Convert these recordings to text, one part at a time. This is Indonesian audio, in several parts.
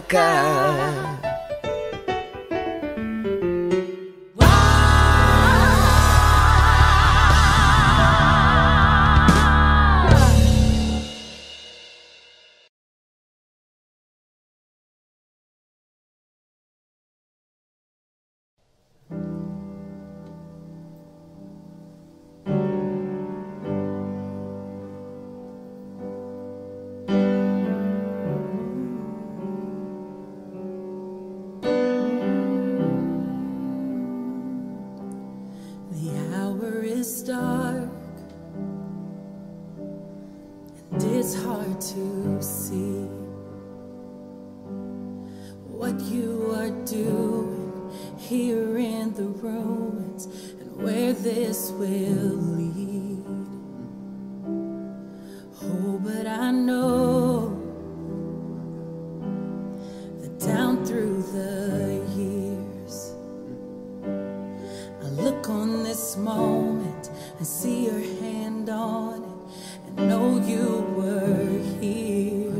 rasakan. Dark, and it's hard to see what you are doing here in the ruins and where this will lead. Oh, but I know that down through the years, I look on this moment and see your hand on it and know you were here.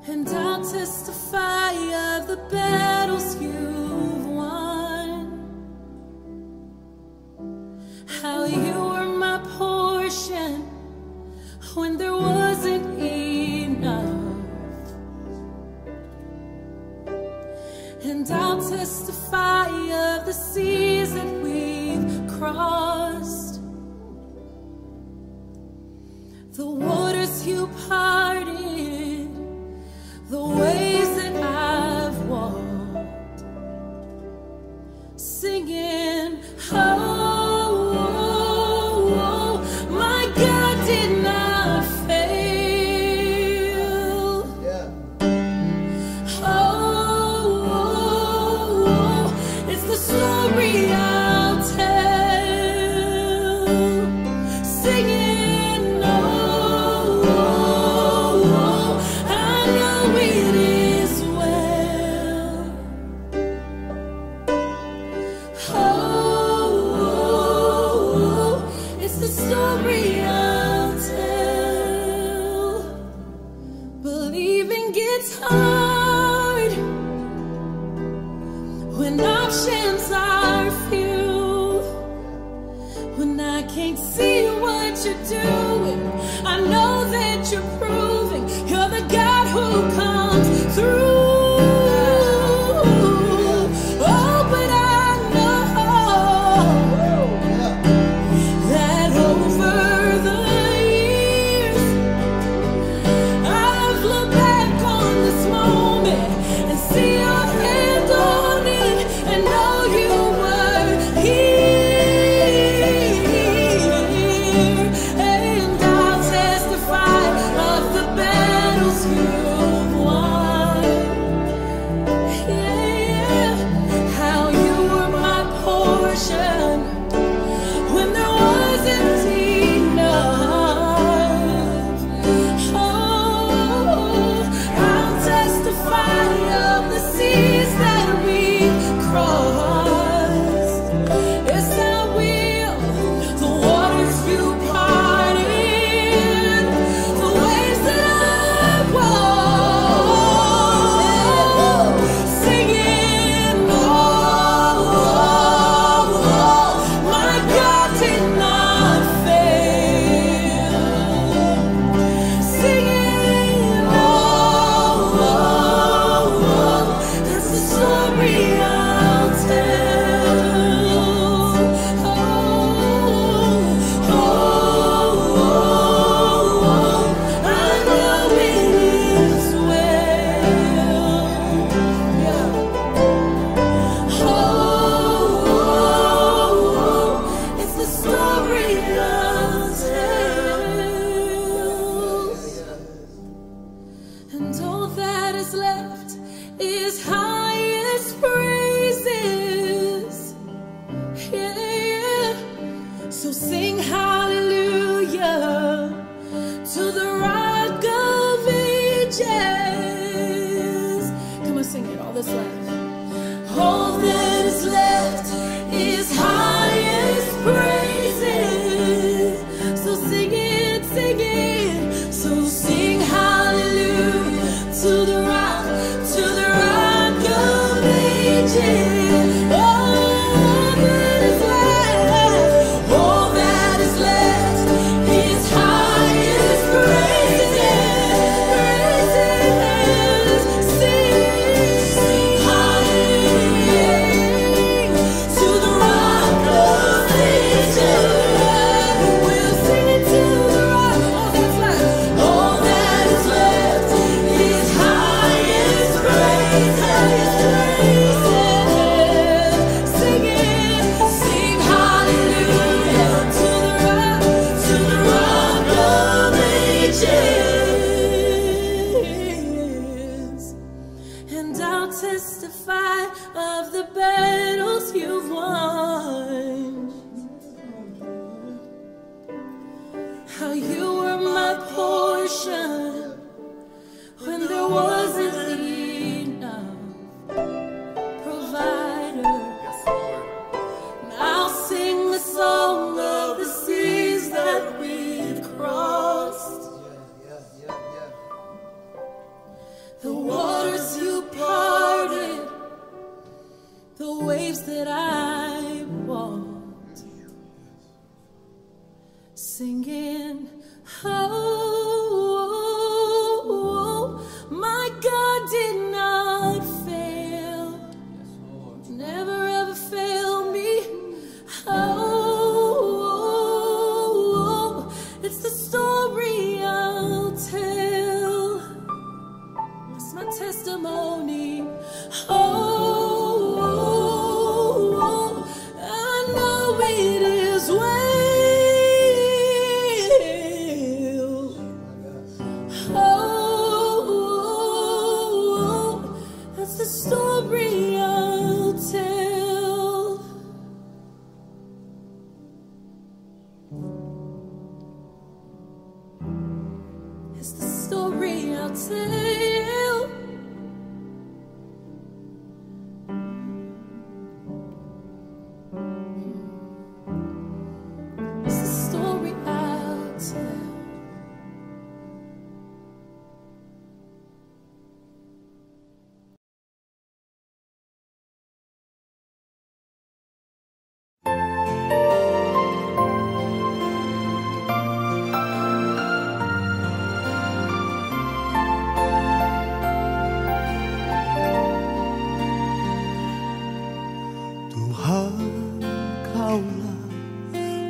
And I'll testify of the battles you've won, how you were my portion when there wasn't enough. And I'll testify of the seas that we've crossed, the waters you parted, the ways that I've walked, singing, oh, oh, oh, my God did not fail. Yeah. Story I'll tell, singing, oh, oh, oh, I know it is well. Oh, oh, oh, it's the story I'll tell. Believing gets hard when options are few, when I can't see what you're doing. I know that you're proving you're the God who comes through. Oh, but I know that over the years I've looked back on this moment and see your hand on it and know you were here. And I'll testify of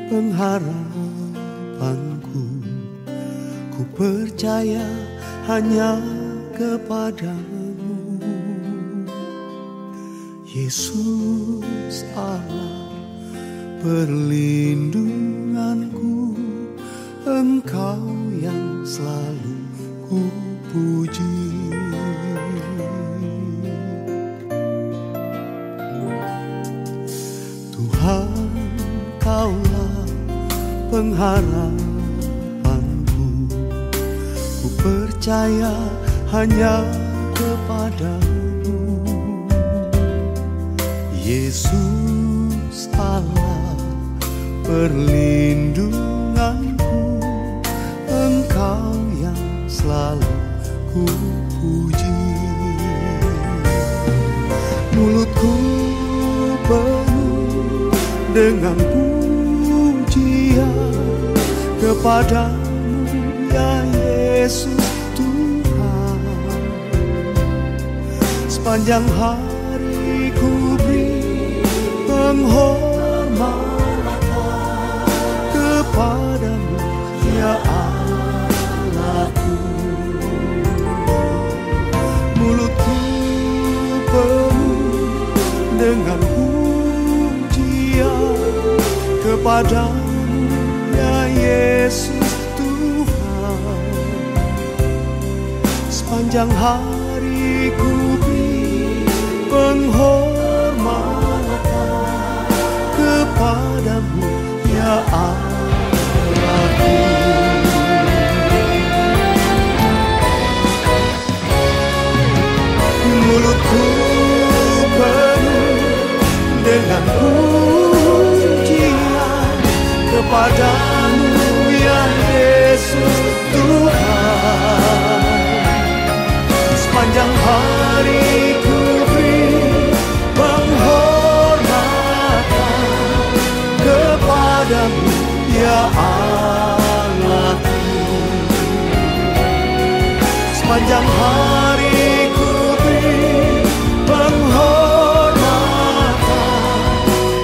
Pengharapanku, ku percaya hanya kepadamu, Yesus Allah perlindunganku, Engkau yang selalu ku puji. Tuhan, Kaulah pengharapanku, ku percaya hanya kepadamu, Yesus Allah perlindunganku, Engkau yang selalu ku puji. Mulutku penuh dengan kepadamu, ya Yesus Tuhan. Sepanjang hari ku beri penghormatan kepadamu, ya Allahku. Mulutku penuh dengan pujian kepadamu, ya Yesus Tuhan. Sepanjang hari ku beri penghormatan kepadamu, ya Allahku. Mulutku penuh dengan pujian kepadamu, ya Yesus Tuhan. sepanjang hari ku beri penghormatan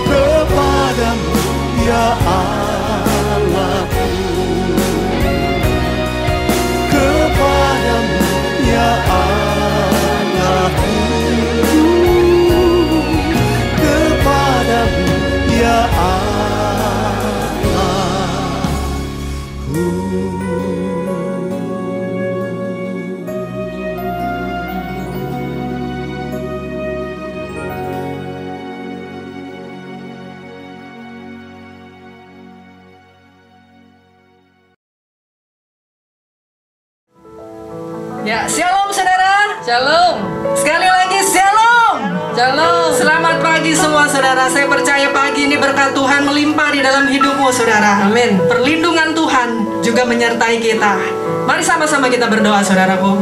kepadamu ya Allahku, kepadamu ya Allahku, kepadamu ya Allahku. Ya, shalom saudara. Shalom. Sekali lagi shalom. Shalom. Selamat pagi semua saudara. Saya percaya pagi ini berkat Tuhan melimpah di dalam hidupmu saudara. Amin. Perlindungan Tuhan juga menyertai kita. Mari sama-sama kita berdoa saudaraku.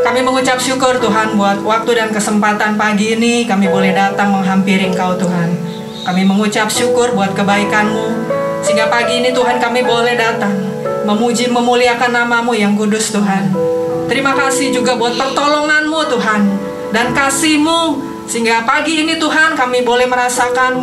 Kami mengucap syukur Tuhan buat waktu dan kesempatan pagi ini kami boleh datang menghampiri Engkau Tuhan. Kami mengucap syukur buat kebaikan-Mu sehingga pagi ini Tuhan kami boleh datang memuji memuliakan nama-Mu yang kudus Tuhan. Terima kasih juga buat pertolongan-Mu Tuhan dan kasih-Mu sehingga pagi ini Tuhan kami boleh merasakan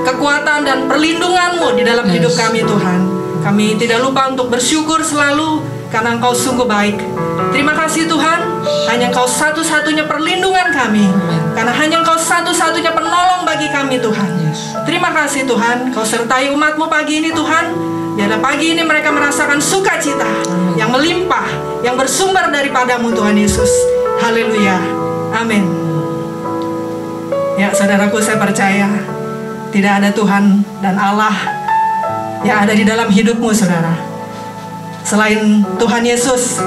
kekuatan dan perlindungan-Mu di dalam hidup kami Tuhan. Kami tidak lupa untuk bersyukur selalu karena Engkau sungguh baik. Terima kasih Tuhan, hanya Engkau satu-satunya perlindungan kami. Karena hanya Engkau satu-satunya penolong bagi kami Tuhan. Terima kasih Tuhan, Kau sertai umat-Mu pagi ini Tuhan. Biarlah pagi ini mereka merasakan sukacita yang melimpah, yang bersumber daripada-Mu Tuhan Yesus. Haleluya. Amin. Ya saudaraku, saya percaya tidak ada Tuhan dan Allah yang ada di dalam hidupmu saudara selain Tuhan Yesus,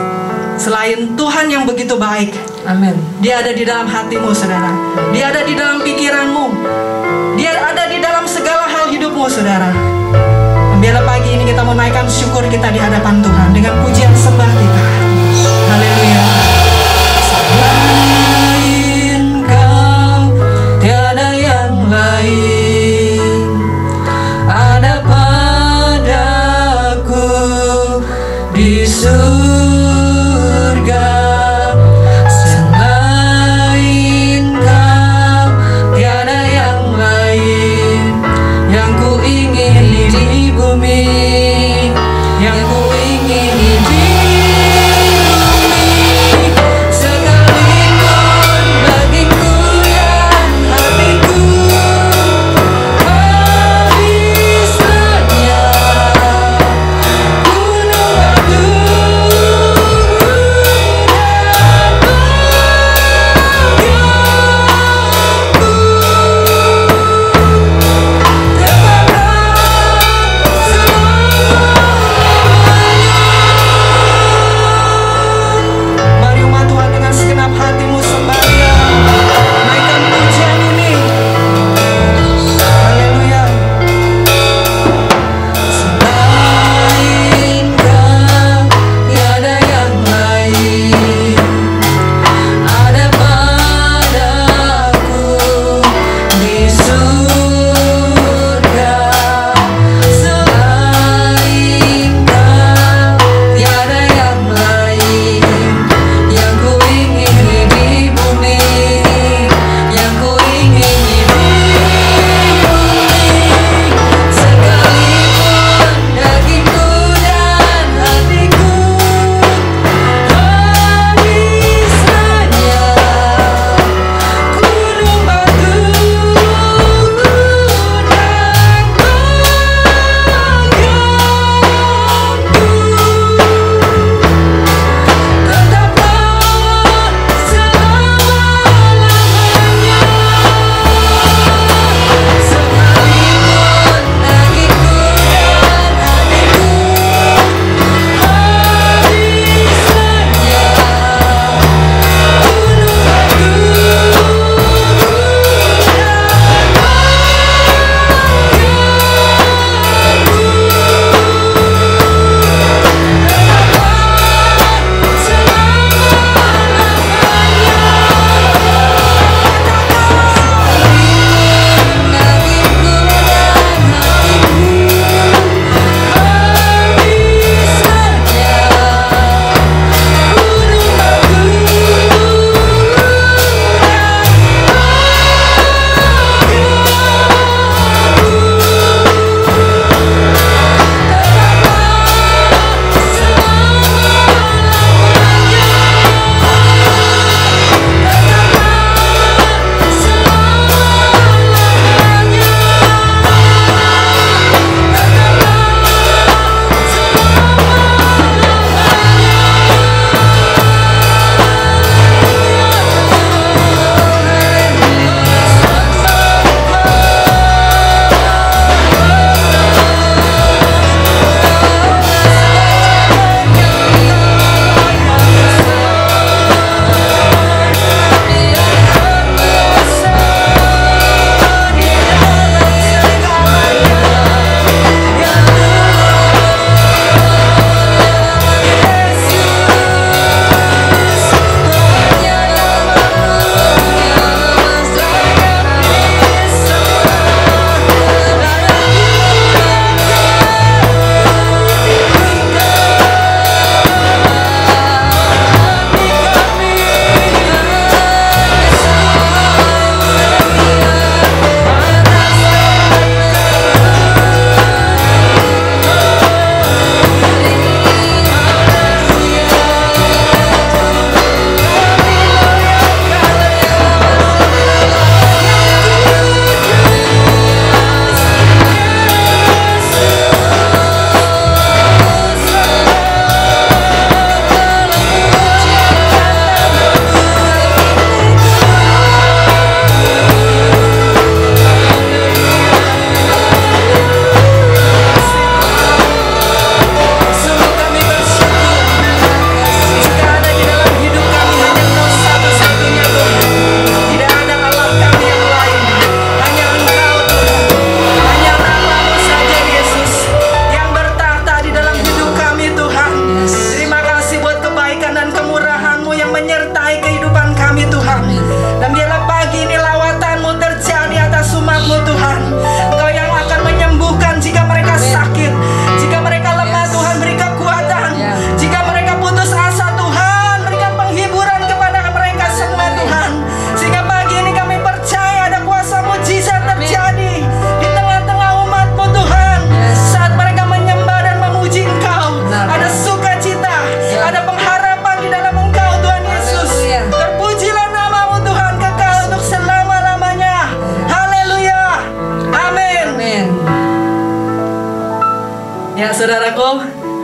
selain Tuhan yang begitu baik. Amin. Dia ada di dalam hatimu saudara, Dia ada di dalam pikiranmu, Dia ada di dalam segala hal hidupmu saudara. Biarlah pagi ini kita menaikkan syukur kita di hadapan Tuhan dengan pujian sembah kita. Haleluya. Selain Kau tiada yang lain, ada padaku di surga. Selain Kau tiada yang lain yang ku ingini di bumi, yang ku ingini di bumi. Sekalipun bagiku yang hatiku habisnya gunung batu dan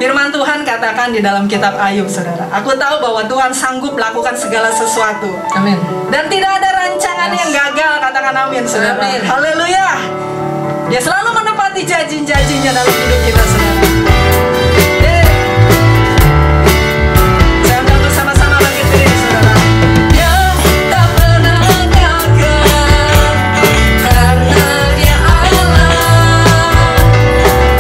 Firman Tuhan katakan di dalam kitab Ayub, saudara, aku tahu bahwa Tuhan sanggup melakukan segala sesuatu. Amin. Dan tidak ada rancangan yang gagal, katakan amin, saudara. Amin. Haleluya. Dia selalu menepati janji-janjinya dalam hidup kita, saudara. Saya undang bersama-sama bangkit berdiri, saudara. Dia tak pernah gagal karena Dia Allah.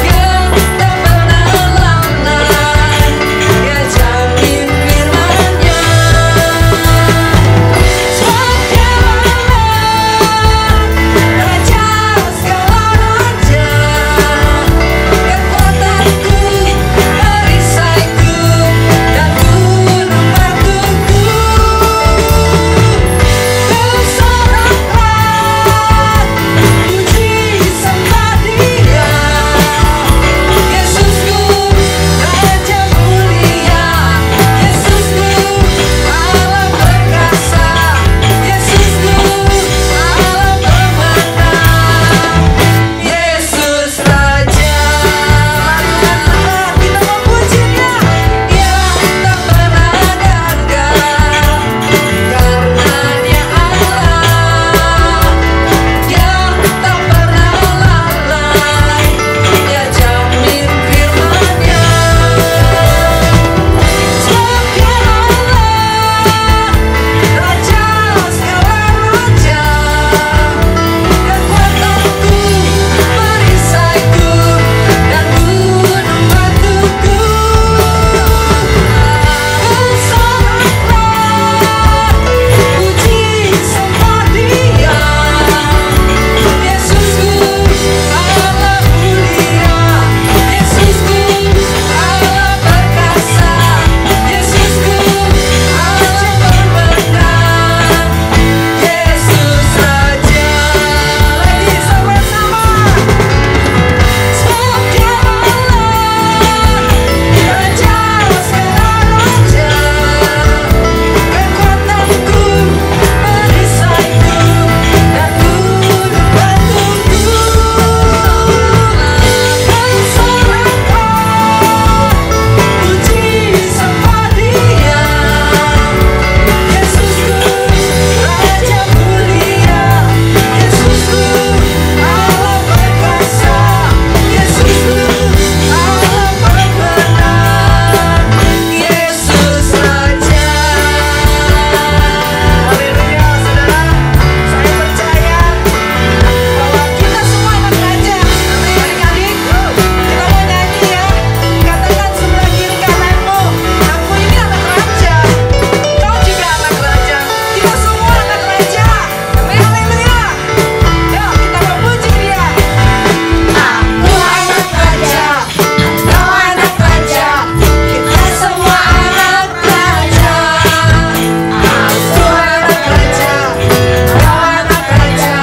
Dia tak pernah lalai, Dia jamin firman-Nya. Sebab Dia Allah, Raja segala raja, kekuatanku, perisaiku, dan gunung batuku. Bersoraklah, puji sembah Dia, Yesusku, Raja mulia, Yesusku, Allah perkasa, Yesusku, Allah pemenang, Yesus Raja. Kita memuji Dia, Dia tak pernah gagal karena Dia Allah. Dia tak pernah lalai, Dia jamin firman-Nya. Sebab Dia Allah, Raja segala raja, kekuatanku, perisaiku, dan gunung batuku. Bersoraklah, puji sembah Dia, Yesusku, Allah mulia, Yesusku, Allah perkasa, Yesusku, Allah pemenang, Yesus Raja. Lagi sama-sama. Sebab Dia Allah, Raja segala raja, kekuatanku, perisaiku, dan gunung batuku. Bersoraklah, puji sembah Dia, Yesusku, Raja mulia, Yesusku, Allah perkasa, Yesusku, Allah pemenang, Yesus Raja. Haleluya, saudara. Saya percaya bahwa kita semua anak raja. Adik-adik, kita mau nyanyi ya. Katakan sebelah kiri kananmu, aku ini anak raja. Kau juga anak raja. Kita semua anak raja. Haleluya. Yuk, kita memuji Dia. Aku anak raja, kau anak raja, kita semua anak raja. Aku anak raja, kau anak raja,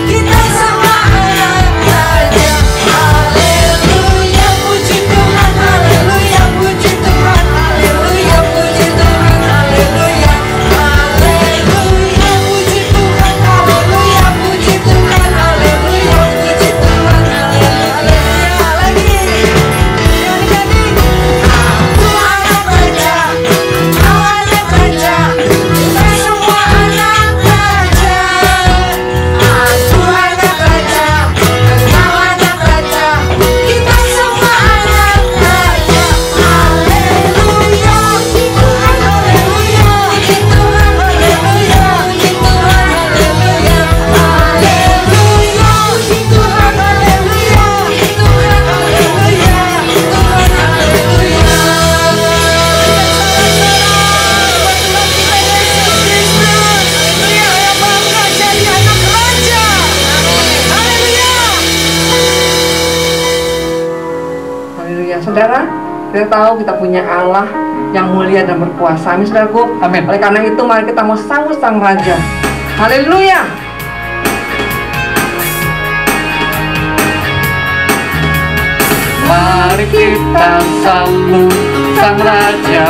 kita semua anak raja. Haleluya, puji Tuhan, haleluya, puji Tuhan, haleluya, puji Tuhan, haleluya, haleluya, puji Tuhan, haleluya, puji Tuhan, haleluya, puji Tuhan, haleluya. Lagi, adik-adik, aku anak raja, kau anak raja, kita semua anak raja. Aku anak raja, kau anak raja, kita semua anak raja. Haleluya, puji Tuhan, haleluya, puji Tuhan, haleluya, puji Tuhan, haleluya, haleluya, puji Tuhan, haleluya, puji Tuhan, haleluya, puji Tuhan, haleluya. Haleluya, yang bangga jadi anak raja. Haleluya. Haleluya. Saudara, kita tahu kita punya Allah yang mulia dan berkuasa. Amin, saudaraku. Amin. Oleh karena itu, mari kita mau sambut sang Raja. Haleluya. Mari kita sambut sang Raja.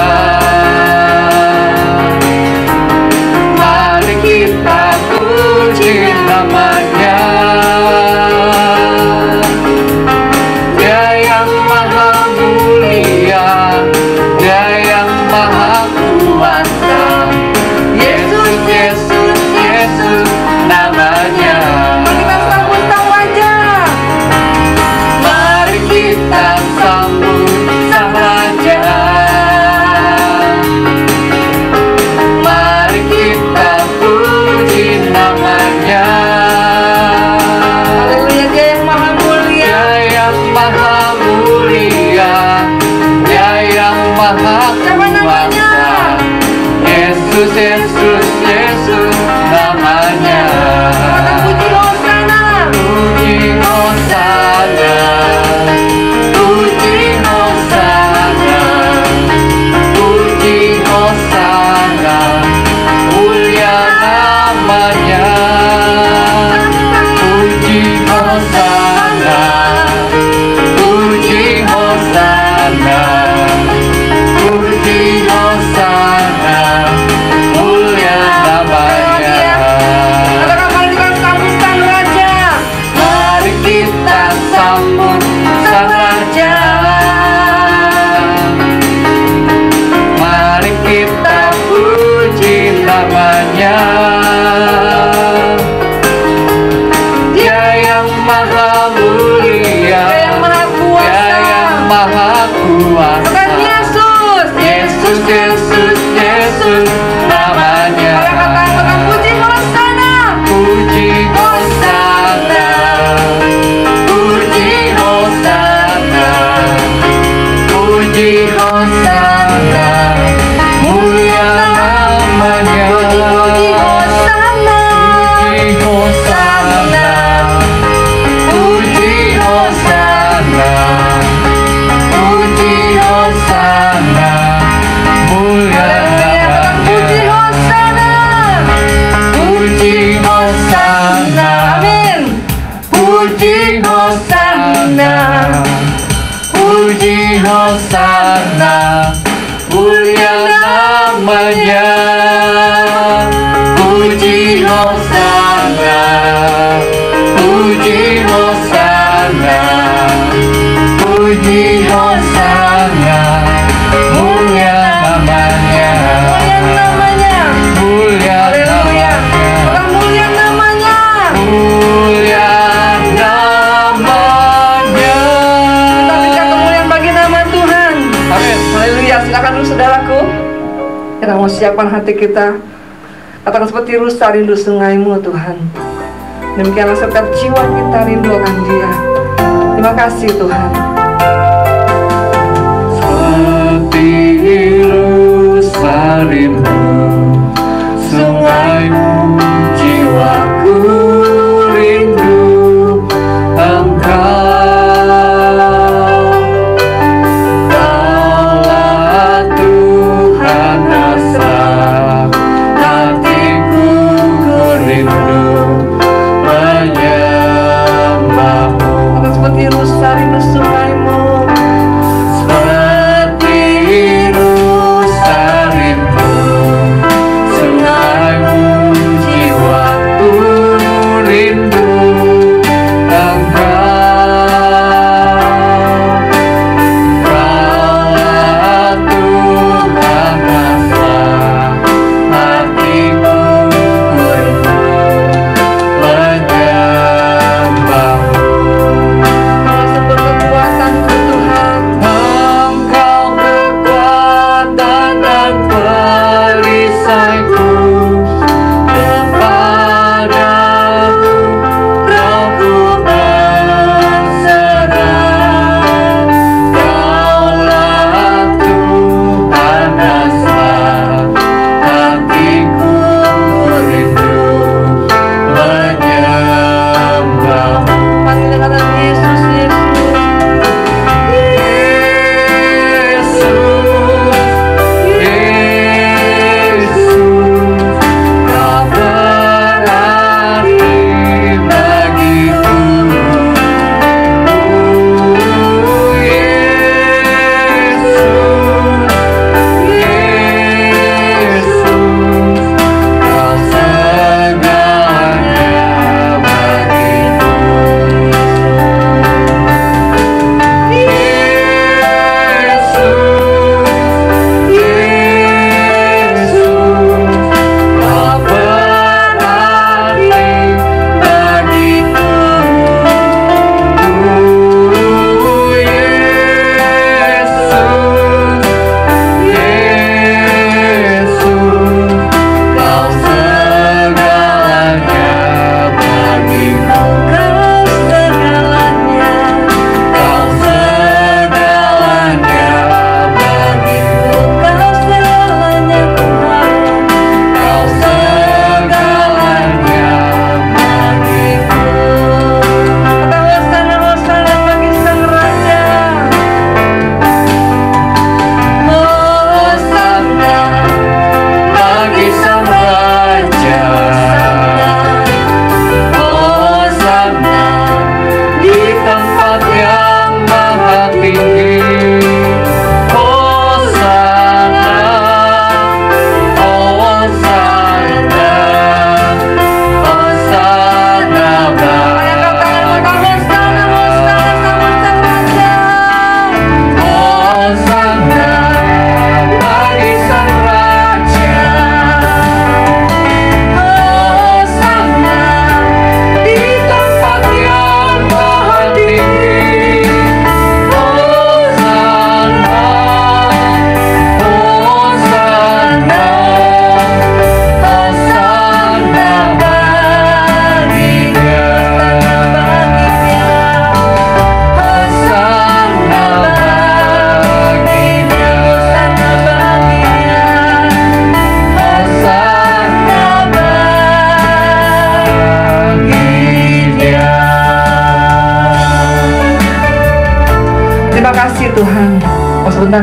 Mari kita puji nama-Nya. Dia yang maha mulia, Maha Siapa namanya? Kuasa. Yesus, Yesus, Yesus namanya. Katakan puji Hosana. Puji Hosana, puji Hosana, puji Hosana, mulia namanya. Puji Hosana, puji Hosana, puji Hosana, mulia namanya. Katakan mari kita sambut sang Raja. Mari kita sambut sang Raja. Mari kita puji namanya. Dia yang maha mulia, Dia yang maha kuasa. Dia yang maha kuasa. Katakan Yesus. Yesus, Yesus, Yesus namanya. Katakan puji Hosana. Puji Hosana, puji Hosana, puji Hosana, mulia namanya. Puji Hosana. Puji Hosana, puji Hosana, puji Hosana, mulia Puji namanya. Hosana. Puji Hosana, Amin. puji Hosana, puji Hosana, mulia namanya. Puji Hosana, puji Hosana, puji Hosana, mulia namanya. Mulia namanya. Mulia Haleluya. namanya. Katakan mulia namanya. Mulia namanya. Kita berikan kemuliaan bagi nama Tuhan. Amin. Haleluya. Silakan dulu saudaraku. Kita mau siapkan hati kita. Katakan seperti rusa rindu sungaimu Tuhan. Demikianlah setiap jiwa kita rindu akan Dia. Terima kasih Tuhan. Seperti rusa rindu sungaimu, jiwaku rindu Engkau. Kaulah Tuhan dasar hatiku, ku rindu menyembahmu. Katakan seperti rusa rindu sungai.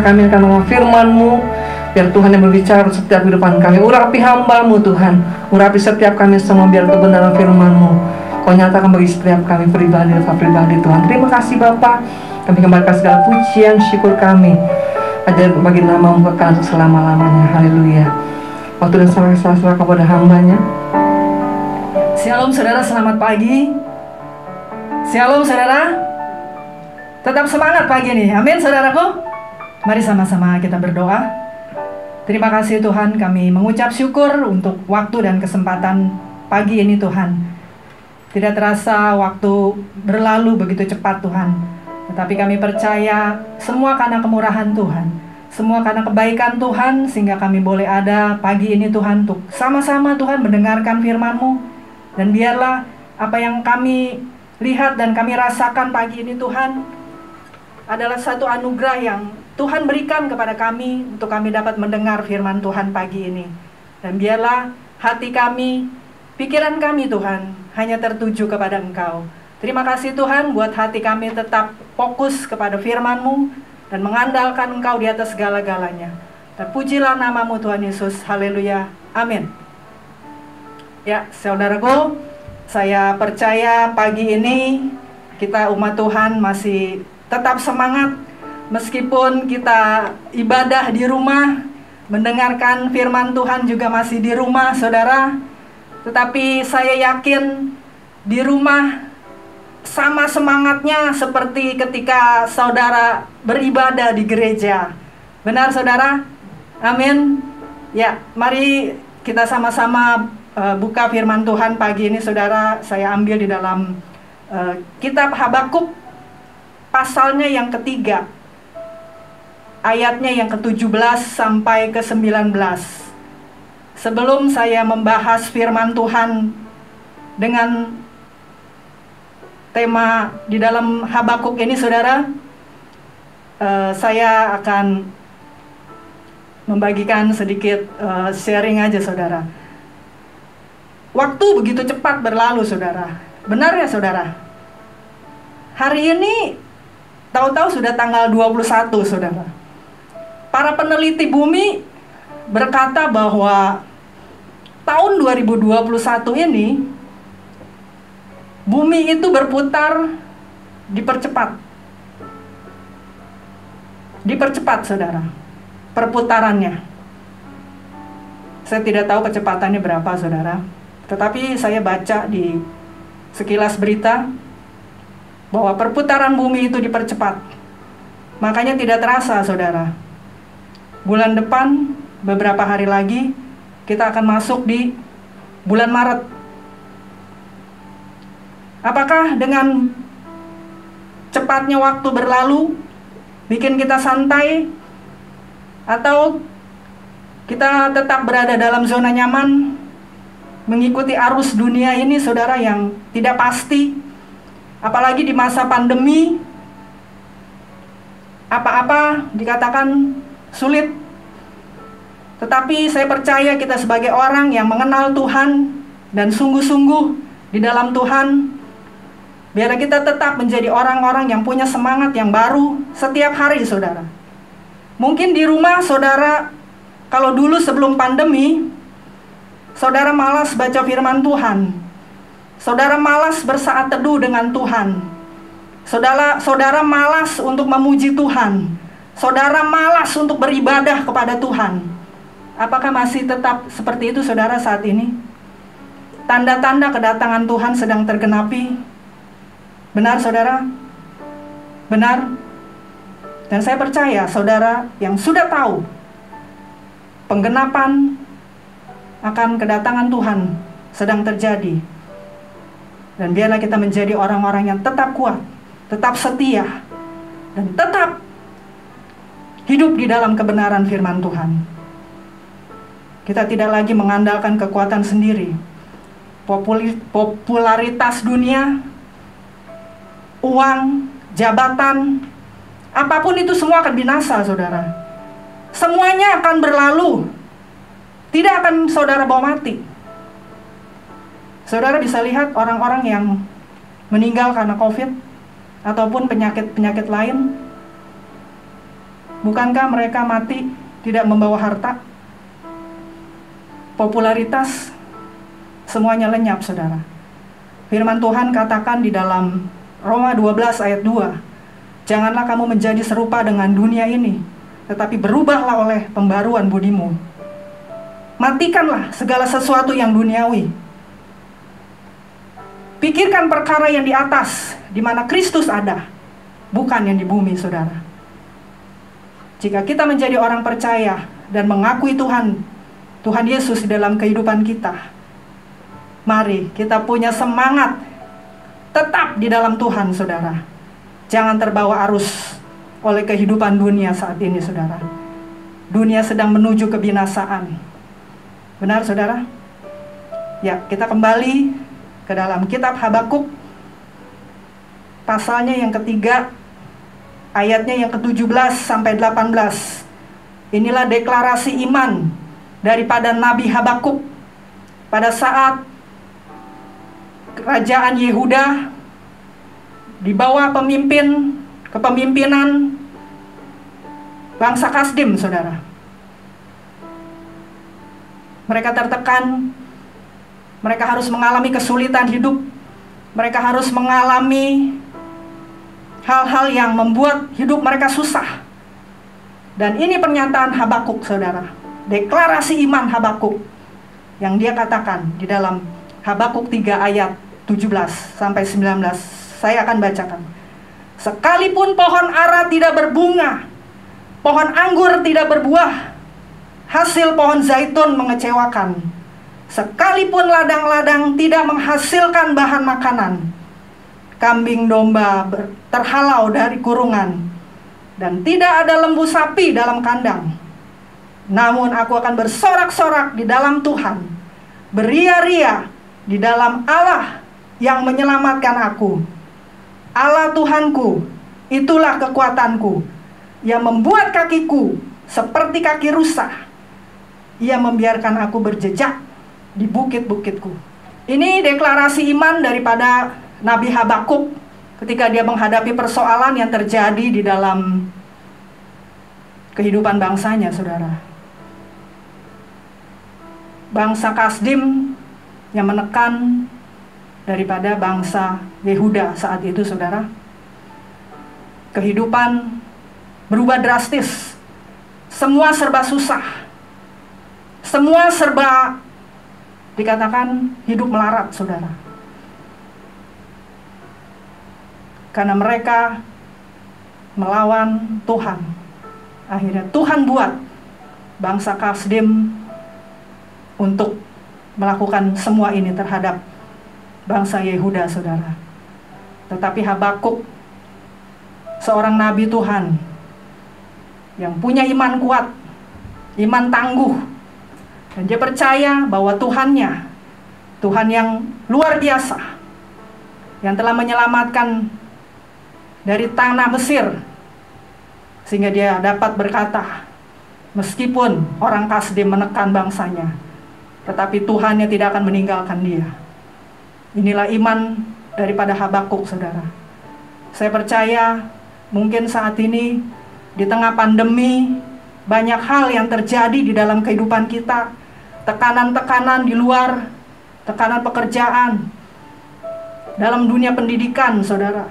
kami akan mengenal firman-Mu. Biar Tuhan yang berbicara setiap kehidupan kami. Urapi hamba-Mu Tuhan. Urapi setiap kami semua biar kebenaran firman-Mu Kau nyatakan bagi setiap kami pribadi Tuhan. Terima kasih Bapa. Kami kembalikan segala pujian, syukur kami ajar bagi nama-Mu kekal selama-lamanya. Haleluya. Waktu dan salah kepada hambanya. Shalom saudara, selamat pagi. Shalom saudara. Tetap semangat pagi ini. Amin saudaraku. Mari sama-sama kita berdoa. Terima kasih Tuhan, kami mengucap syukur untuk waktu dan kesempatan pagi ini Tuhan. Tidak terasa waktu berlalu begitu cepat Tuhan. Tetapi kami percaya semua karena kemurahan Tuhan. Semua karena kebaikan Tuhan sehingga kami boleh ada pagi ini Tuhan untuk sama-sama Tuhan mendengarkan firman-Mu. Dan biarlah apa yang kami lihat dan kami rasakan pagi ini Tuhan adalah satu anugerah yang Tuhan berikan kepada kami untuk kami dapat mendengar firman Tuhan pagi ini. Dan biarlah hati kami, pikiran kami Tuhan hanya tertuju kepada Engkau. Terima kasih Tuhan buat hati kami tetap fokus kepada firman-Mu dan mengandalkan Engkau di atas segala-galanya. Terpujilah nama-Mu Tuhan Yesus. Haleluya. Amin. Ya, saudaraku, saya percaya pagi ini kita umat Tuhan masih tetap semangat meskipun kita ibadah di rumah, mendengarkan firman Tuhan juga masih di rumah, saudara. Tetapi saya yakin di rumah sama semangatnya seperti ketika saudara beribadah di gereja. Benar saudara? Amin. Ya, mari kita sama-sama buka firman Tuhan pagi ini saudara. Saya ambil di dalam kitab Habakuk pasalnya yang ketiga, ayatnya yang ke-17 sampai ke-19. Sebelum saya membahas firman Tuhan dengan tema di dalam Habakuk ini saudara, saya akan membagikan sedikit sharing aja saudara. Waktu begitu cepat berlalu saudara. Benar ya saudara? Hari ini tahu-tahu sudah tanggal 21 saudara. Para peneliti bumi berkata bahwa tahun 2021 ini bumi itu berputar dipercepat. Dipercepat saudara, perputarannya. Saya tidak tahu kecepatannya berapa saudara. Tetapi saya baca di sekilas berita bahwa perputaran bumi itu dipercepat. Makanya tidak terasa saudara, bulan depan beberapa hari lagi kita akan masuk di bulan Maret. Apakah dengan cepatnya waktu berlalu bikin kita santai, atau kita tetap berada dalam zona nyaman mengikuti arus dunia ini saudara yang tidak pasti? Apalagi di masa pandemi, apa-apa dikatakan sulit. Tetapi saya percaya kita sebagai orang yang mengenal Tuhan dan sungguh-sungguh di dalam Tuhan, biarlah kita tetap menjadi orang-orang yang punya semangat yang baru setiap hari saudara. Mungkin di rumah saudara, kalau dulu sebelum pandemi, saudara malas baca firman Tuhan, saudara malas bersaat teduh dengan Tuhan, saudara malas untuk memuji Tuhan, saudara malas untuk beribadah kepada Tuhan. Apakah masih tetap seperti itu saudara saat ini? Tanda-tanda kedatangan Tuhan sedang tergenapi. Benar saudara? Benar? Dan saya percaya saudara yang sudah tahu penggenapan akan kedatangan Tuhan sedang terjadi. Dan biarlah kita menjadi orang-orang yang tetap kuat, tetap setia, dan tetap hidup di dalam kebenaran firman Tuhan. Kita tidak lagi mengandalkan kekuatan sendiri, popularitas dunia, uang, jabatan, apapun itu semua akan binasa saudara. Semuanya akan berlalu, tidak akan saudara bawa mati. Saudara bisa lihat orang-orang yang meninggal karena COVID ataupun penyakit-penyakit lain. Bukankah mereka mati tidak membawa harta? Popularitas, semuanya lenyap, saudara. Firman Tuhan katakan di dalam Roma 12 ayat 2, janganlah kamu menjadi serupa dengan dunia ini, tetapi berubahlah oleh pembaruan budimu. Matikanlah segala sesuatu yang duniawi. Pikirkan perkara yang di atas, di mana Kristus ada, bukan yang di bumi, saudara. Jika kita menjadi orang percaya dan mengakui Tuhan Yesus di dalam kehidupan kita, mari kita punya semangat tetap di dalam Tuhan, saudara. Jangan terbawa arus oleh kehidupan dunia saat ini, saudara. Dunia sedang menuju kebinasaan. Benar, saudara? Ya, kita kembali ke dalam kitab Habakuk, pasalnya yang ketiga, ayatnya yang ke-17 sampai 18. Inilah deklarasi iman daripada Nabi Habakuk pada saat kerajaan Yehuda di bawah kepemimpinan bangsa Kasdim, saudara. Mereka tertekan, mereka harus mengalami kesulitan hidup, mereka harus mengalami hal-hal yang membuat hidup mereka susah. Dan ini pernyataan Habakuk, saudara. Deklarasi iman Habakuk yang dia katakan di dalam Habakuk 3 ayat 17 sampai 19. Saya akan bacakan. Sekalipun pohon ara tidak berbunga, pohon anggur tidak berbuah, hasil pohon zaitun mengecewakan, sekalipun ladang-ladang tidak menghasilkan bahan makanan, kambing domba terhalau dari kurungan, dan tidak ada lembu sapi dalam kandang. Namun aku akan bersorak-sorak di dalam Tuhan, beria-ria di dalam Allah yang menyelamatkan aku. Allah Tuhanku, itulah kekuatanku, yang membuat kakiku seperti kaki rusa. Ia membiarkan aku berjejak di bukit-bukitku. Ini deklarasi iman daripada Nabi Habakuk ketika dia menghadapi persoalan yang terjadi di dalam kehidupan bangsanya, saudara. Bangsa Kasdim yang menekan daripada bangsa Yehuda saat itu, saudara. Kehidupan berubah drastis. Semua serba susah. Semua serba dikatakan hidup melarat, saudara. Karena mereka melawan Tuhan. Akhirnya Tuhan buat bangsa Kasdim untuk melakukan semua ini terhadap bangsa Yehuda, saudara. Tetapi Habakuk, seorang nabi Tuhan yang punya iman kuat, iman tangguh, dan dia percaya bahwa Tuhannya, Tuhan yang luar biasa, yang telah menyelamatkan dari tanah Mesir, sehingga dia dapat berkata, meskipun orang Kasdim menekan bangsanya, tetapi Tuhannya tidak akan meninggalkan dia. Inilah iman daripada Habakuk, saudara. Saya percaya mungkin saat ini di tengah pandemi banyak hal yang terjadi di dalam kehidupan kita. Tekanan-tekanan di luar, tekanan pekerjaan, dalam dunia pendidikan, saudara.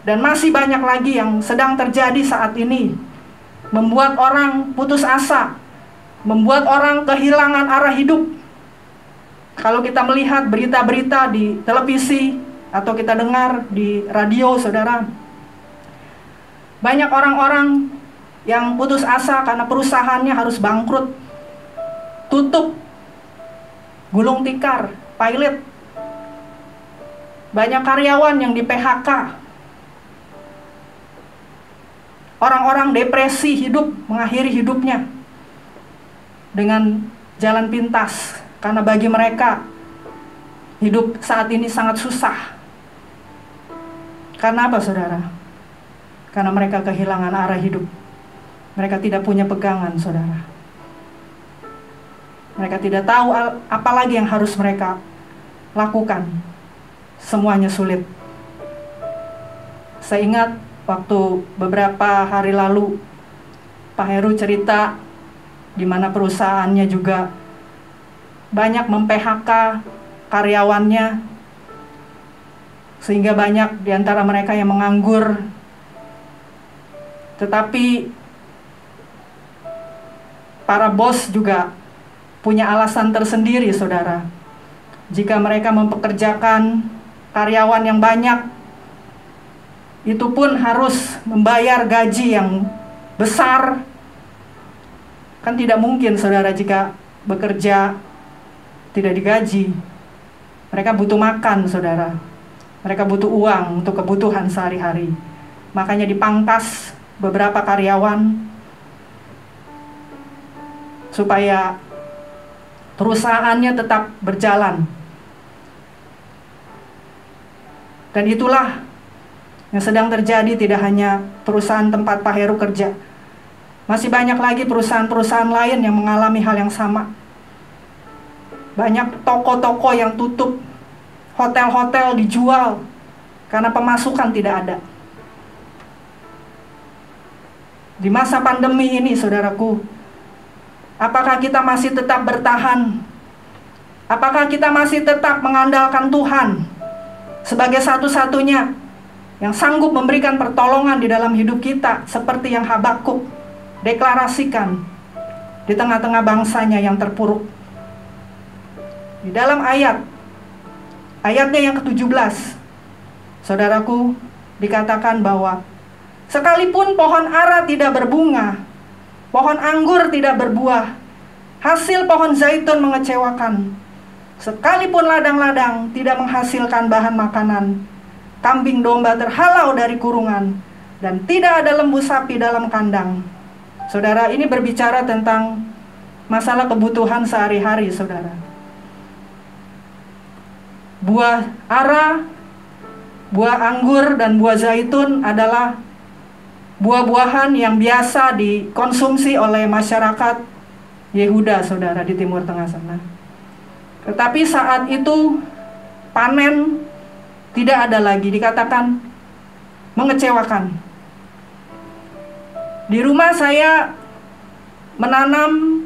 Dan masih banyak lagi yang sedang terjadi saat ini, membuat orang putus asa, membuat orang kehilangan arah hidup. Kalau kita melihat berita-berita di televisi atau kita dengar di radio, saudara, banyak orang-orang yang putus asa karena perusahaannya harus bangkrut, tutup, gulung tikar, pilot. Banyak karyawan yang di PHK. Orang-orang depresi hidup, mengakhiri hidupnya dengan jalan pintas. Karena bagi mereka hidup saat ini sangat susah. Karena apa, saudara? Karena mereka kehilangan arah hidup. Mereka tidak punya pegangan, saudara. Mereka tidak tahu apa lagi yang harus mereka lakukan. Semuanya sulit. Saya ingat waktu beberapa hari lalu Pak Heru cerita di mana perusahaannya juga banyak mem-PHK karyawannya, sehingga banyak di antara mereka yang menganggur. Tetapi para bos juga punya alasan tersendiri, saudara. Jika mereka mempekerjakan karyawan yang banyak, itu pun harus membayar gaji yang besar. Kan tidak mungkin, saudara, jika bekerja tidak digaji. Mereka butuh makan, saudara. Mereka butuh uang untuk kebutuhan sehari-hari. Makanya dipangkas beberapa karyawan supaya perusahaannya tetap berjalan. Dan itulah yang sedang terjadi, tidak hanya perusahaan tempat Pak Heru kerja. Masih banyak lagi perusahaan-perusahaan lain yang mengalami hal yang sama. Banyak toko-toko yang tutup, hotel-hotel dijual karena pemasukan tidak ada. Di masa pandemi ini, saudaraku, apakah kita masih tetap bertahan? Apakah kita masih tetap mengandalkan Tuhan sebagai satu-satunya yang sanggup memberikan pertolongan di dalam hidup kita, seperti yang Habakuk deklarasikan di tengah-tengah bangsanya yang terpuruk? Di dalam ayatnya yang ke-17, saudaraku, dikatakan bahwa sekalipun pohon ara tidak berbunga, pohon anggur tidak berbuah, hasil pohon zaitun mengecewakan, sekalipun ladang-ladang tidak menghasilkan bahan makanan, kambing domba terhalau dari kurungan, dan tidak ada lembu sapi dalam kandang. Saudara, ini berbicara tentang masalah kebutuhan sehari-hari, saudara. Buah ara, buah anggur, dan buah zaitun adalah buah-buahan yang biasa dikonsumsi oleh masyarakat Yehuda, saudara, di Timur Tengah sana. Tetapi saat itu panen tidak ada lagi, dikatakan mengecewakan. Di rumah saya menanam,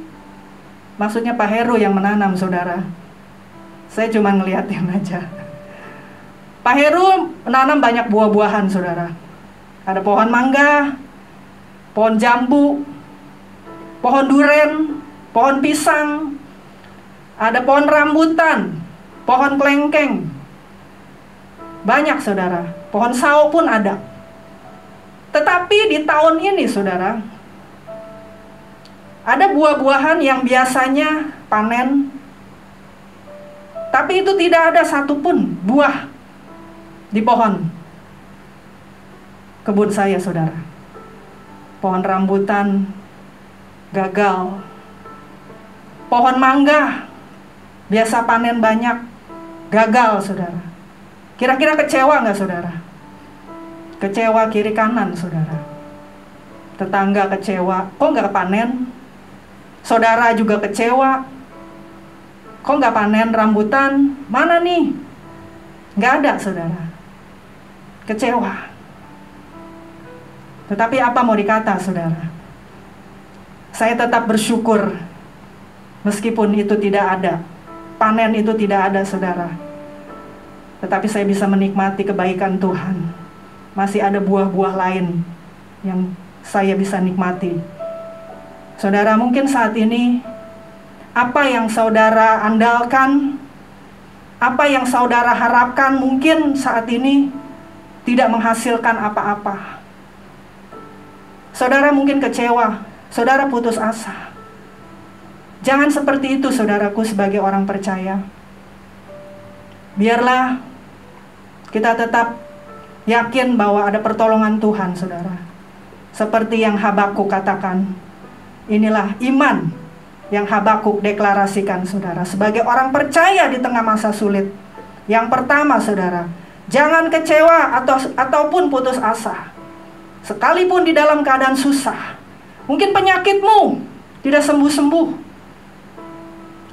maksudnya Pak Heru yang menanam, saudara. Saya cuma ngeliatin aja. Pak Heru menanam banyak buah-buahan, saudara. Ada pohon mangga, pohon jambu, pohon duren, pohon pisang, ada pohon rambutan, pohon kelengkeng. Banyak, saudara. Pohon sawo pun ada. Tetapi di tahun ini, saudara, ada buah-buahan yang biasanya panen, tapi itu tidak ada satupun buah di pohon kebun saya, saudara. Pohon rambutan gagal. Pohon mangga biasa panen banyak, gagal, saudara. Kira-kira kecewa nggak, saudara? Kecewa kiri kanan, saudara. Tetangga kecewa, kok nggak panen? Saudara juga kecewa, kok nggak panen rambutan? Mana nih? Nggak ada, saudara. Kecewa. Tetapi apa mau dikata, saudara? Saya tetap bersyukur meskipun itu tidak ada. Panen itu tidak ada, saudara. Tetapi saya bisa menikmati kebaikan Tuhan. Masih ada buah-buah lain yang saya bisa nikmati. Saudara, mungkin saat ini apa yang saudara andalkan, apa yang saudara harapkan, mungkin saat ini tidak menghasilkan apa-apa. Saudara mungkin kecewa, saudara putus asa. Jangan seperti itu, saudaraku, sebagai orang percaya. Biarlah kita tetap yakin bahwa ada pertolongan Tuhan, saudara. Seperti yang Habakuk katakan, inilah iman yang Habakuk deklarasikan, saudara, sebagai orang percaya di tengah masa sulit. Yang pertama, saudara, jangan kecewa ataupun putus asa. Sekalipun di dalam keadaan susah, mungkin penyakitmu tidak sembuh-sembuh.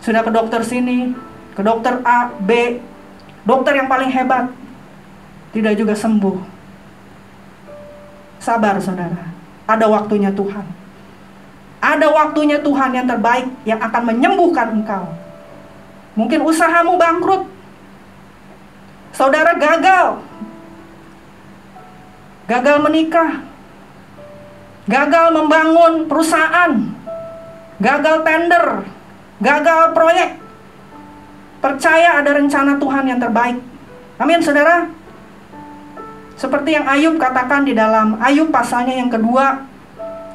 Sudah ke dokter sini, ke dokter A, B, dokter yang paling hebat, tidak juga sembuh. Sabar, saudara, ada waktunya Tuhan. Ada waktunya Tuhan yang terbaik yang akan menyembuhkan engkau. Mungkin usahamu bangkrut. Saudara gagal. Gagal menikah. Gagal membangun perusahaan. Gagal tender. Gagal proyek. Percaya ada rencana Tuhan yang terbaik. Amin, saudara. Seperti yang Ayub katakan di dalam Ayub pasalnya yang kedua,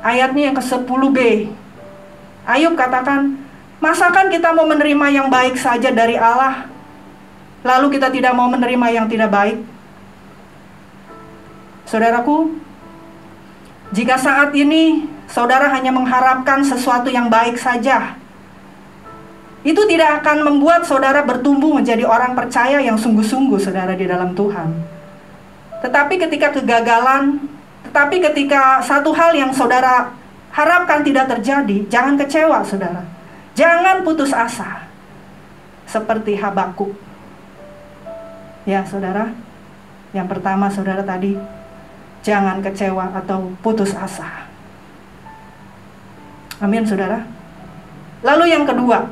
ayatnya yang ke-10b. Ayub katakan, masakan kita mau menerima yang baik saja dari Allah, lalu kita tidak mau menerima yang tidak baik? Saudaraku, jika saat ini saudara hanya mengharapkan sesuatu yang baik saja, itu tidak akan membuat saudara bertumbuh menjadi orang percaya yang sungguh-sungguh, saudara, di dalam Tuhan. Tetapi ketika kegagalan, tetapi ketika satu hal yang saudara harapkan tidak terjadi, jangan kecewa, saudara. Jangan putus asa. Seperti Habakuk. Ya, saudara. Yang pertama, saudara, tadi, jangan kecewa atau putus asa. Amin, saudara. Lalu yang kedua,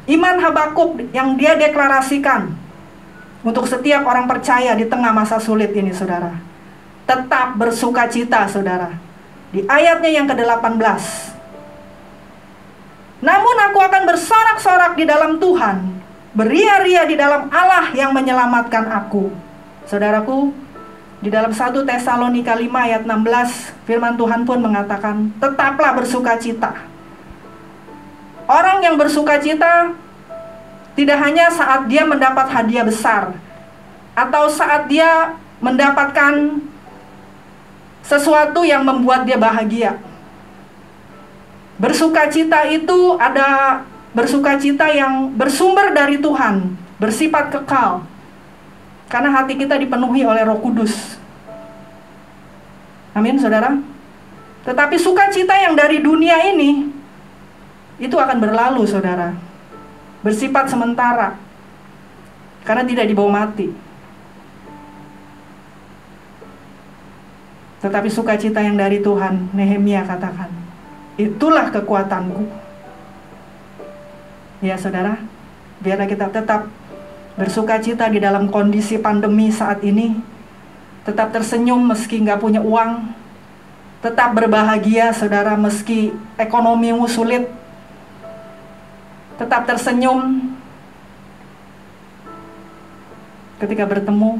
iman Habakuk yang dia deklarasikan untuk setiap orang percaya di tengah masa sulit ini, saudara. Tetap bersuka cita, saudara. Di ayatnya yang ke-18. Namun aku akan bersorak-sorak di dalam Tuhan, beria-ria di dalam Allah yang menyelamatkan aku. Saudaraku, di dalam 1 Tesalonika 5 ayat 16, firman Tuhan pun mengatakan, tetaplah bersuka cita. Orang yang bersuka cita tidak hanya saat dia mendapat hadiah besar, atau saat dia mendapatkan sesuatu yang membuat dia bahagia. Bersukacita itu ada bersukacita yang bersumber dari Tuhan, bersifat kekal. Karena hati kita dipenuhi oleh Roh Kudus. Amin, saudara. Tetapi sukacita yang dari dunia ini, itu akan berlalu, saudara. Bersifat sementara. Karena tidak dibawa mati. Tetapi sukacita yang dari Tuhan, Nehemia katakan, itulah kekuatanku. Ya, saudara, biarlah kita tetap bersukacita di dalam kondisi pandemi saat ini. Tetap tersenyum meski nggak punya uang. Tetap berbahagia, saudara, meski ekonomimu sulit. Tetap tersenyum ketika bertemu,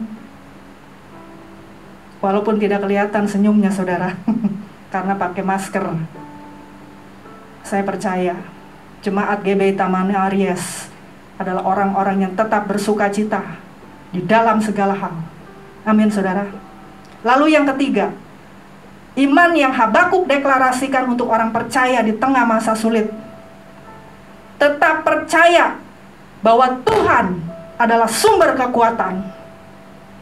walaupun tidak kelihatan senyumnya, saudara, karena pakai masker. Saya percaya jemaat GBI Taman Aries adalah orang-orang yang tetap bersuka cita di dalam segala hal. Amin, saudara. Lalu yang ketiga, iman yang Habakuk deklarasikan untuk orang percaya di tengah masa sulit. Tetap percaya bahwa Tuhan adalah sumber kekuatan.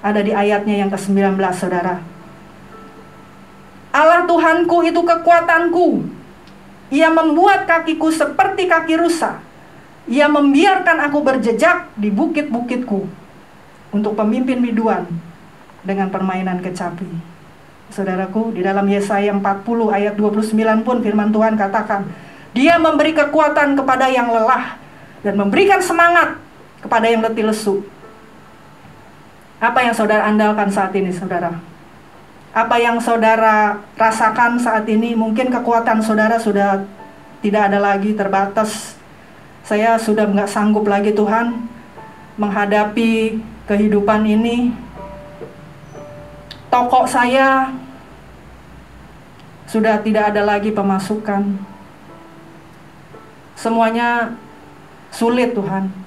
Ada di ayatnya yang ke-19, saudara. Allah Tuhanku itu kekuatanku. Ia membuat kakiku seperti kaki rusa. Ia membiarkan aku berjejak di bukit-bukitku untuk pemimpin biduan dengan permainan kecapi. Saudaraku, di dalam Yesaya 40 ayat 29 pun firman Tuhan katakan, Dia memberi kekuatan kepada yang lelah dan memberikan semangat kepada yang letih lesu. Apa yang saudara andalkan saat ini, saudara? Apa yang saudara rasakan saat ini? Mungkin kekuatan saudara sudah tidak ada lagi, terbatas. Saya sudah nggak sanggup lagi, Tuhan, menghadapi kehidupan ini. Toko saya sudah tidak ada lagi pemasukan. Semuanya sulit, Tuhan.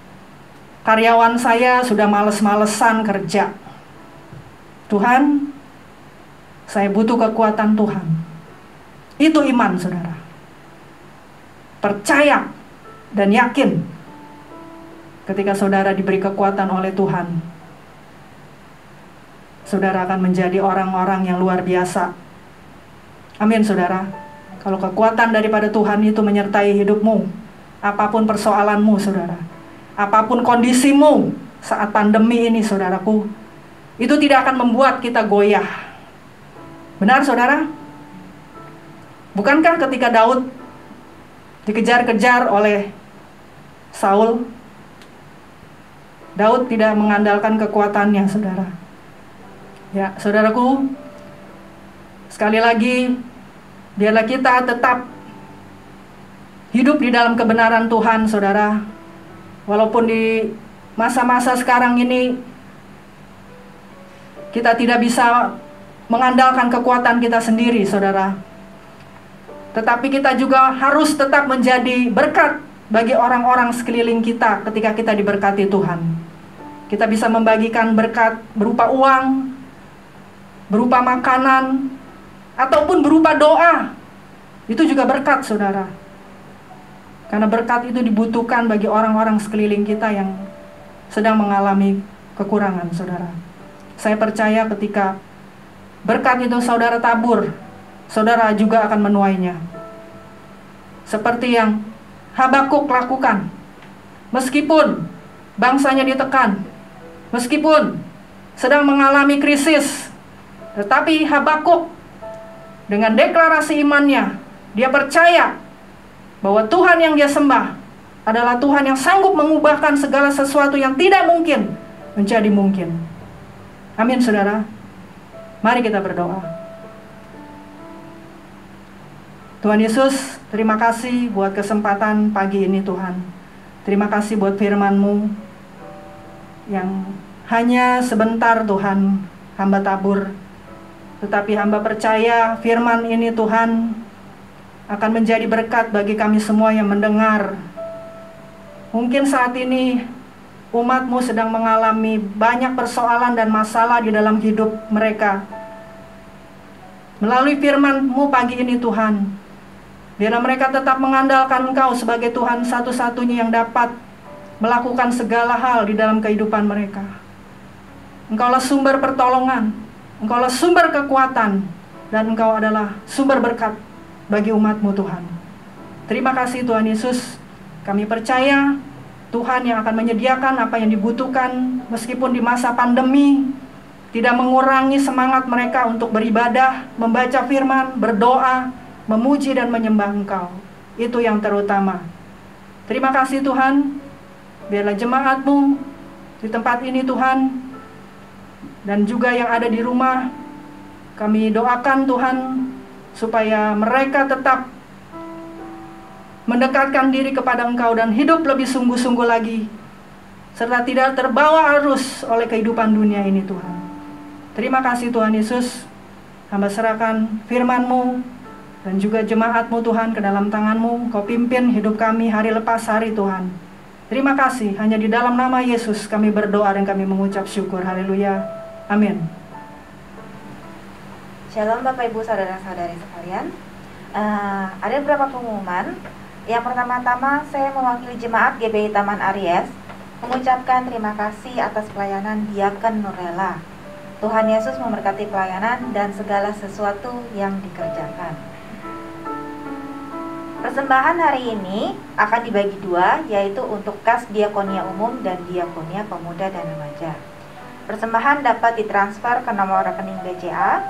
Karyawan saya sudah males-malesan kerja. Tuhan, saya butuh kekuatan Tuhan. Itu iman, saudara. Percaya dan yakin ketika saudara diberi kekuatan oleh Tuhan, saudara akan menjadi orang-orang yang luar biasa. Amin, saudara. Kalau kekuatan daripada Tuhan itu menyertai hidupmu, apapun persoalanmu, saudara, apapun kondisimu saat pandemi ini, saudaraku, itu tidak akan membuat kita goyah. Benar, saudara? Bukankah ketika Daud dikejar-kejar oleh Saul, Daud tidak mengandalkan kekuatannya, saudara. Ya, saudaraku, sekali lagi, biarlah kita tetap hidup di dalam kebenaran Tuhan, saudara. Walaupun di masa-masa sekarang ini kita tidak bisa mengandalkan kekuatan kita sendiri, saudara. Tetapi kita juga harus tetap menjadi berkat bagi orang-orang sekeliling kita ketika kita diberkati Tuhan. Kita bisa membagikan berkat berupa uang, berupa makanan, ataupun berupa doa. Itu juga berkat, saudara. Karena berkat itu dibutuhkan bagi orang-orang sekeliling kita yang sedang mengalami kekurangan, saudara. Saya percaya ketika berkat itu saudara tabur, saudara juga akan menuainya. Seperti yang Habakuk lakukan. Meskipun bangsanya ditekan, meskipun sedang mengalami krisis, tetapi Habakuk dengan deklarasi imannya, dia percaya bahwa Tuhan yang dia sembah adalah Tuhan yang sanggup mengubahkan segala sesuatu yang tidak mungkin menjadi mungkin. Amin, saudara. Mari kita berdoa. Tuhan Yesus, terima kasih buat kesempatan pagi ini, Tuhan. Terima kasih buat firman-Mu yang hanya sebentar, Tuhan, hamba tabur. Tetapi hamba percaya firman ini, Tuhan, akan menjadi berkat bagi kami semua yang mendengar. Mungkin saat ini umat-Mu sedang mengalami banyak persoalan dan masalah di dalam hidup mereka. Melalui firman-Mu pagi ini, Tuhan, biarlah mereka tetap mengandalkan Engkau sebagai Tuhan satu-satunya yang dapat melakukan segala hal di dalam kehidupan mereka. Engkaulah sumber pertolongan, Engkaulah sumber kekuatan, dan Engkau adalah sumber berkat bagi umat-Mu, Tuhan. Terima kasih, Tuhan Yesus. Kami percaya Tuhan yang akan menyediakan apa yang dibutuhkan, meskipun di masa pandemi, tidak mengurangi semangat mereka untuk beribadah, membaca firman, berdoa, memuji dan menyembah Engkau. Itu yang terutama. Terima kasih, Tuhan. Biarlah jemaat-Mu di tempat ini, Tuhan, dan juga yang ada di rumah, kami doakan, Tuhan, supaya mereka tetap mendekatkan diri kepada Engkau dan hidup lebih sungguh-sungguh lagi, serta tidak terbawa arus oleh kehidupan dunia ini, Tuhan. Terima kasih, Tuhan Yesus. Hamba serahkan firman-Mu dan juga jemaat-Mu, Tuhan, ke dalam tangan-Mu. Kau pimpin hidup kami hari lepas hari, Tuhan. Terima kasih. Hanya di dalam nama Yesus kami berdoa dan kami mengucap syukur. Haleluya. Amin. Shalom Bapak Ibu Saudara-saudari sekalian. Ada beberapa pengumuman. Yang pertama-tama, saya mewakili jemaat GBI Taman Aries mengucapkan terima kasih atas pelayanan Diaken Nurlela. Tuhan Yesus memberkati pelayanan dan segala sesuatu yang dikerjakan. Persembahan hari ini akan dibagi dua, yaitu untuk kas diakonia umum dan diakonia pemuda dan remaja. Persembahan dapat ditransfer ke nomor rekening BCA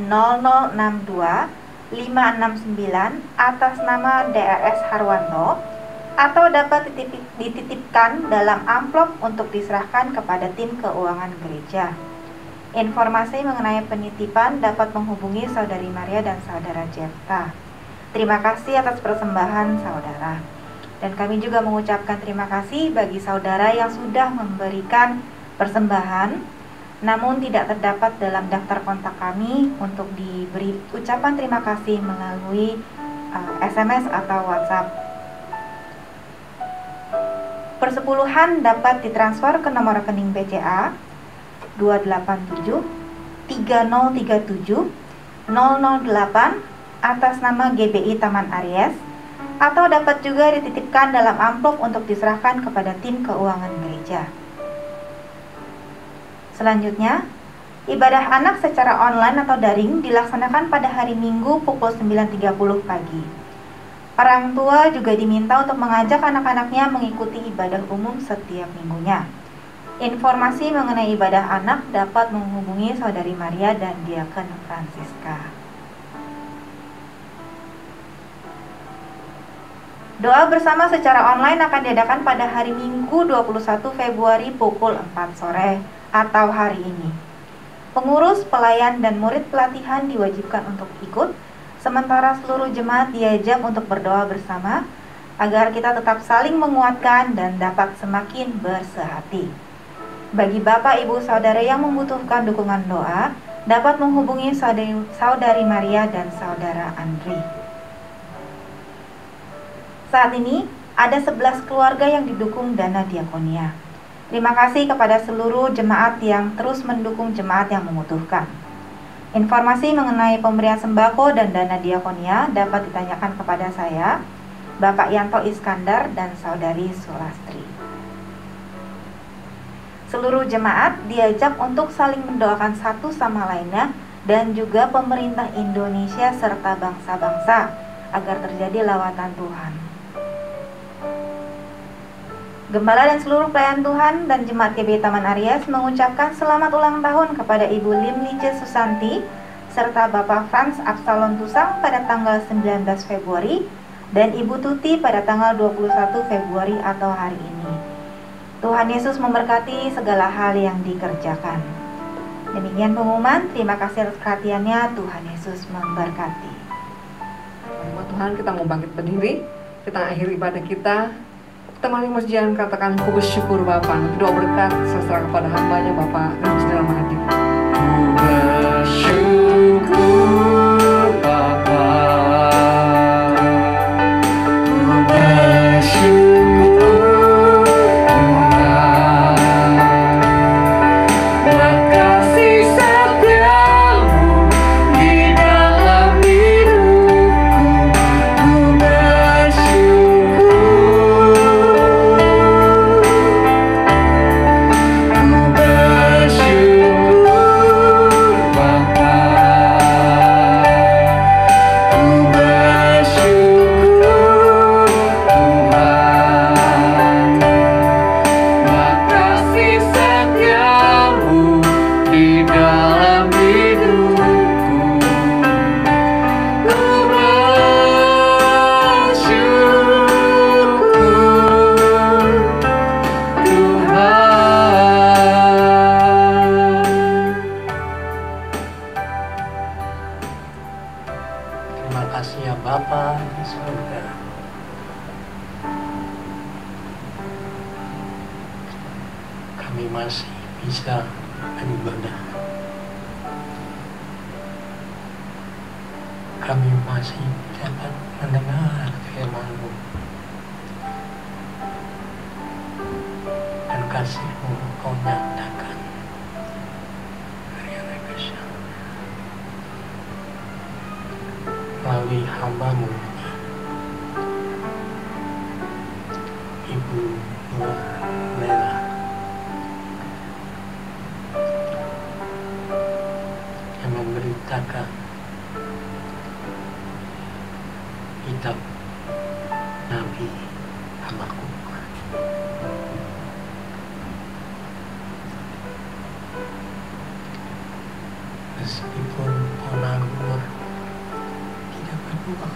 573-0062-569 atas nama DRS Harwanto, atau dapat dititipkan dalam amplop untuk diserahkan kepada tim keuangan gereja. Informasi mengenai penitipan dapat menghubungi Saudari Maria dan Saudara Jefta. Terima kasih atas persembahan saudara. Dan kami juga mengucapkan terima kasih bagi saudara yang sudah memberikan persembahan, namun tidak terdapat dalam daftar kontak kami untuk diberi ucapan terima kasih melalui SMS atau WhatsApp. Persepuluhan dapat ditransfer ke nomor rekening BCA 287 3037 008 atas nama GBI Taman Aries, atau dapat juga dititipkan dalam amplop untuk diserahkan kepada tim keuangan gereja. Selanjutnya, ibadah anak secara online atau daring dilaksanakan pada hari Minggu pukul 9.30 pagi. Orang tua juga diminta untuk mengajak anak-anaknya mengikuti ibadah umum setiap minggunya. Informasi mengenai ibadah anak dapat menghubungi Saudari Maria dan Diaken Francisca. Doa bersama secara online akan diadakan pada hari Minggu 21 Februari pukul 4 sore atau hari ini. Pengurus, pelayan, dan murid pelatihan diwajibkan untuk ikut, sementara seluruh jemaat diajak untuk berdoa bersama agar kita tetap saling menguatkan dan dapat semakin bersehati. Bagi Bapak, Ibu, Saudara yang membutuhkan dukungan doa, dapat menghubungi Saudari Maria dan Saudara Andri. Saat ini, ada 11 keluarga yang didukung dana diakonia. Terima kasih kepada seluruh jemaat yang terus mendukung jemaat yang membutuhkan. Informasi mengenai pemberian sembako dan dana diakonia dapat ditanyakan kepada saya, Bapak Yanto Iskandar dan Saudari Sulastri. Seluruh jemaat diajak untuk saling mendoakan satu sama lainnya dan juga pemerintah Indonesia serta bangsa-bangsa agar terjadi lawatan Tuhan. Gembala dan seluruh pelayan Tuhan dan Jemaat GBI Taman Aries mengucapkan selamat ulang tahun kepada Ibu Limlice Susanti serta Bapak Frans Absalon Tusang pada tanggal 19 Februari dan Ibu Tuti pada tanggal 21 Februari atau hari ini. Tuhan Yesus memberkati segala hal yang dikerjakan. Demikian pengumuman, terima kasih atas perhatiannya, Tuhan Yesus memberkati. Terima Tuhan, kita mau bangkit berdiri, kita akhiri ibadah kita. Teman masjidan katakan ku bersyukur Bapa, doa berkat serta kepada hambanya Bapak Rinus dalam hati. Ku bersyukur Bapa, ku bersyukur Tuhan, buat kasih setiamu di dalam hidupku. Ku bersyukur, ku bersyukur Bapa, ku bersyukur Tuhan, buat kasih setiamu di dalam hidupku. Ku bersyukur Tuhan. Terima kasih ya Bapa di surga. Kami masih bisa beribadah. Kami masih dapat mendengar firman-Mu. Dan kasih-Mu Kau nyatakan. Melalui hamba-Mu ini, Ibu Nur Lela, yang memberitakan kitab Nabi Habakuk. Meskipun penganggur tidak berbuah,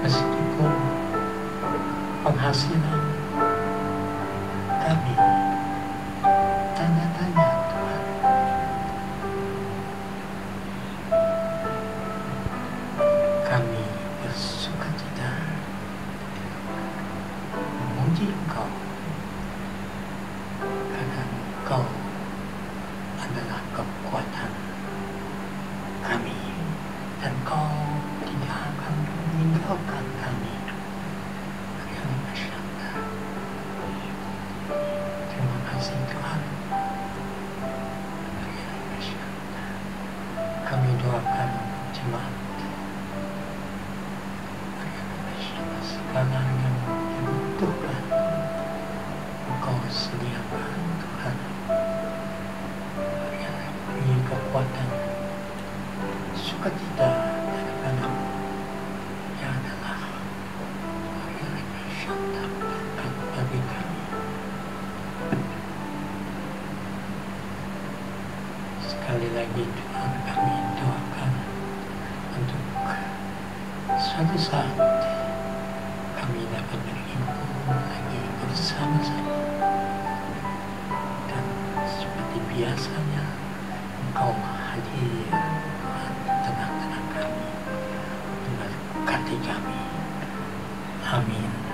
meskipun penghasilan kami tanya-tanya Tuhan, kami bersukacita memuji Engkau karena Engkau adalah kekuatan kami dan Kau tidak akan meninggalkan kami. Terima kasih Tuhan. Kami doakan jemaat segala yang dibutuhkan Engkau sediakan Tuhan. Beri kekuatan, sukacita daripada yang adalah berkat bagi kami. Sekali lagi Tuhan, kami suatu saat kami dapat berhimpun lagi bersama-sama, dan seperti biasanya Engkau hadir Tuhan di tengah-tengah kami, memberkati kami. Amin.